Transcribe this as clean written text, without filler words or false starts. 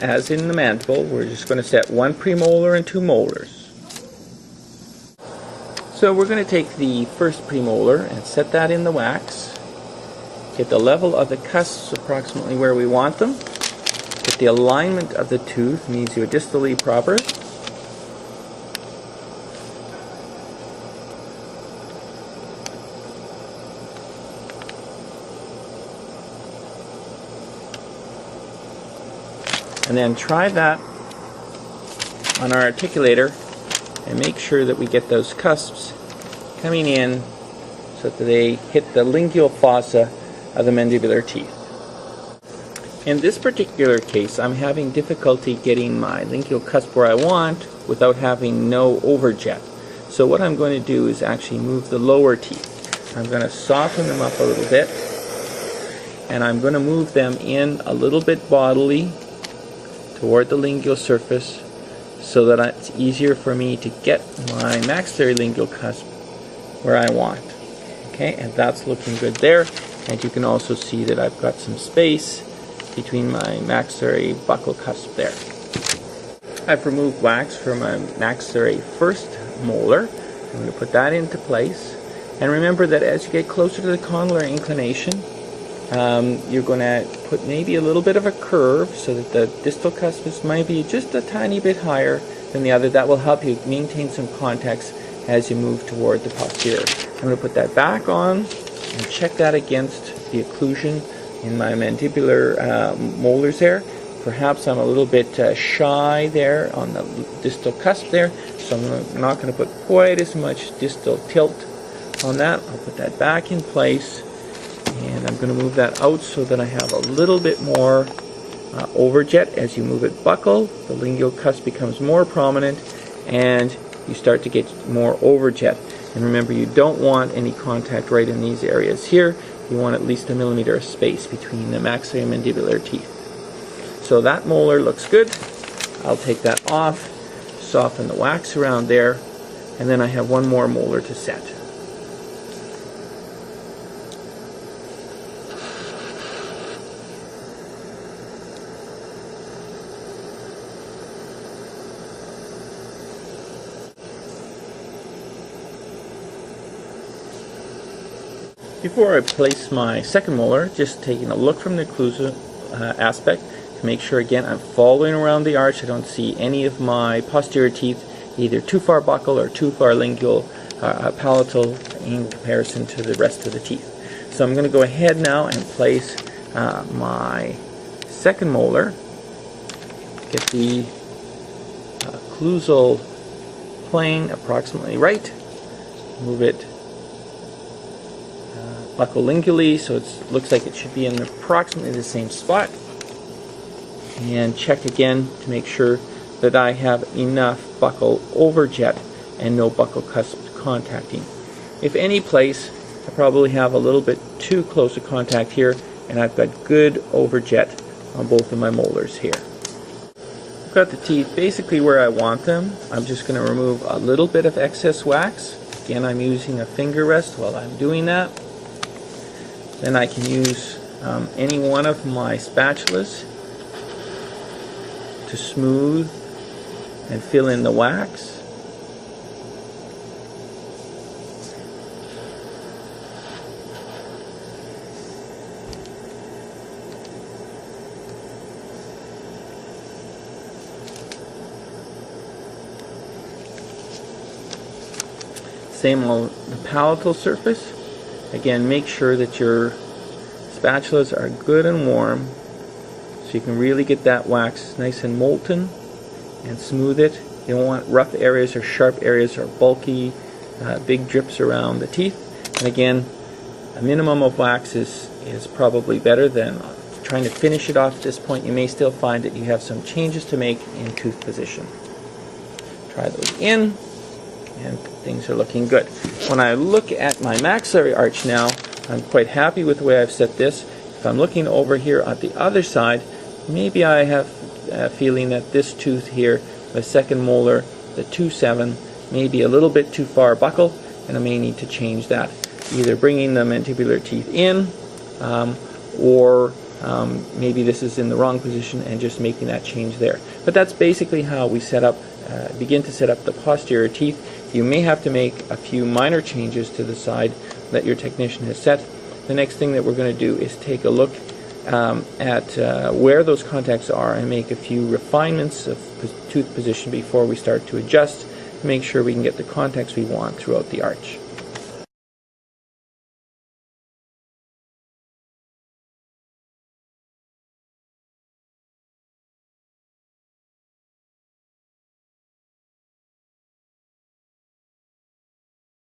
as in the mandible, we're just going to set one premolar and two molars. So we're going to take the first premolar and set that in the wax. Get the level of the cusps approximately where we want them. Get the alignment of the tooth, mesiodistally proper. And then try that on our articulator and make sure that we get those cusps coming in so that they hit the lingual fossa of the mandibular teeth. In this particular case, I'm having difficulty getting my lingual cusp where I want without having no overjet. So what I'm going to do is actually move the lower teeth. I'm going to soften them up a little bit, and I'm going to move them in a little bit bodily toward the lingual surface so that it's easier for me to get my maxillary lingual cusp where I want. Okay, and that's looking good there. And you can also see that I've got some space between my maxillary buccal cusp there. I've removed wax from my maxillary first molar. I'm going to put that into place. And remember that as you get closer to the condylar inclination, you're going to put maybe a little bit of a curve so that the distal cusp might be just a tiny bit higher than the other. That will help you maintain some context as you move toward the posterior. I'm going to put that back on and check that against the occlusion in my mandibular molars there. Perhaps I'm a little bit shy there on the distal cusp there, so I'm not going to put quite as much distal tilt on that. I'll put that back in place. And I'm going to move that out so that I have a little bit more overjet. As you move it buccal, the lingual cusp becomes more prominent and you start to get more overjet. And remember, you don't want any contact right in these areas here. You want at least 1 millimeter of space between the maxillary and mandibular teeth. So that molar looks good. I'll take that off, soften the wax around there, and then I have one more molar to set. Before I place my second molar, just taking a look from the occlusal aspect to make sure again I'm following around the arch. I don't see any of my posterior teeth either too far buccal or too far lingual palatal in comparison to the rest of the teeth. So I'm going to go ahead now and place my second molar. Get the occlusal plane approximately right. Move it buccolingually so it looks like it should be in approximately the same spot, and check again to make sure that I have enough buccal overjet and no buccal cusp contacting. If any place I probably have a little bit too close to contact here, and I've got good overjet on both of my molars here. I've got the teeth basically where I want them. I'm just going to remove a little bit of excess wax. Again, I'm using a finger rest while I'm doing that. Then I can use any one of my spatulas to smooth and fill in the wax. Same on the palatal surface. Again, make sure that your spatulas are good and warm so you can really get that wax nice and molten and smooth it. You don't want rough areas or sharp areas or bulky, big drips around the teeth. And again, a minimum of wax is probably better than trying to finish it off at this point. You may still find that you have some changes to make in tooth position. Try those in, and things are looking good. When I look at my maxillary arch now, I'm quite happy with the way I've set this. If I'm looking over here at the other side, maybe I have a feeling that this tooth here, the second molar, the 2-7, may be a little bit too far buccal, and I may need to change that. Either bringing the mandibular teeth in, or maybe this is in the wrong position, and just making that change there. But that's basically how we set up, begin to set up the posterior teeth. You may have to make a few minor changes to the side that your technician has set. The next thing that we're going to do is take a look at where those contacts are and make a few refinements of tooth position before we start to adjust to make sure we can get the contacts we want throughout the arch.